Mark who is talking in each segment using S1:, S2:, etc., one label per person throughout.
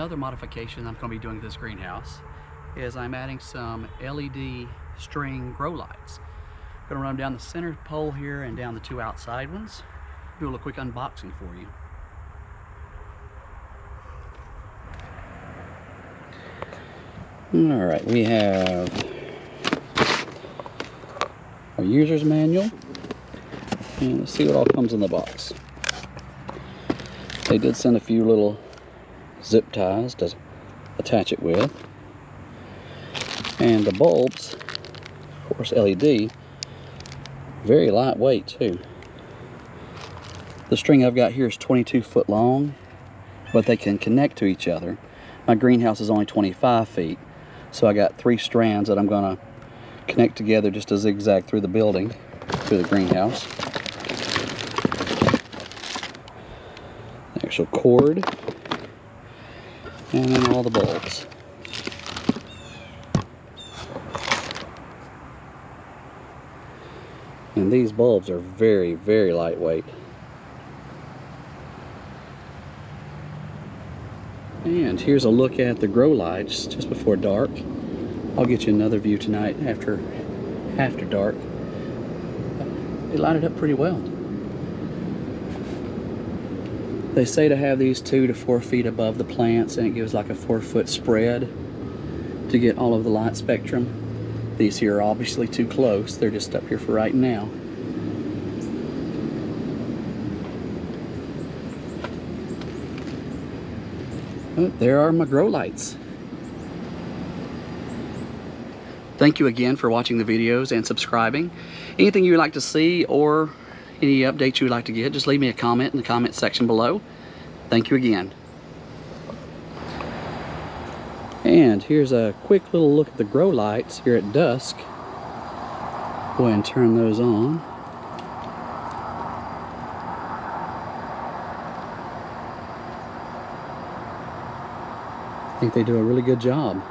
S1: another modification I'm going to be doing to this greenhouse is I'm adding some LED string grow lights. I'm going to run them down the center pole here and down the two outside ones. Do a little quick unboxing for you. Alright, we have our user's manual, and let's see what all comes in the box. They did send a few little zip ties to attach it with, and the bulbs, of course LED, very lightweight too. The string I've got here is 22 foot long, but they can connect to each other. My greenhouse is only 25 feet, so I got 3 strands that I'm going to connect together just to zigzag through the building, through the greenhouse. Actual cord, and then all the bulbs. And these bulbs are very, very lightweight. And here's a look at the grow lights just before dark. I'll get you another view tonight after dark. They light it up pretty well. They say to have these 2 to 4 feet above the plants, and it gives like a 4-foot spread to get all of the light spectrum. These here are obviously too close. They're just up here for right now. Oh, there are my grow lights. Thank you again for watching the videos and subscribing. Anything you would like to see or any updates you would like to get, just leave me a comment in the comment section below. Thank you again. And here's a quick little look at the grow lights here at dusk. Go ahead and turn those on. I think they do a really good job.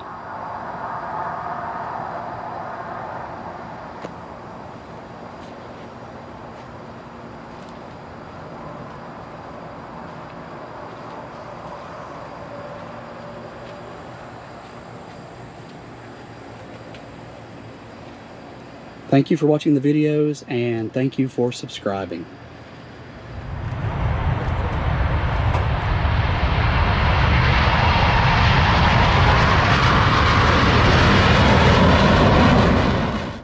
S1: Thank you for watching the videos, and thank you for subscribing.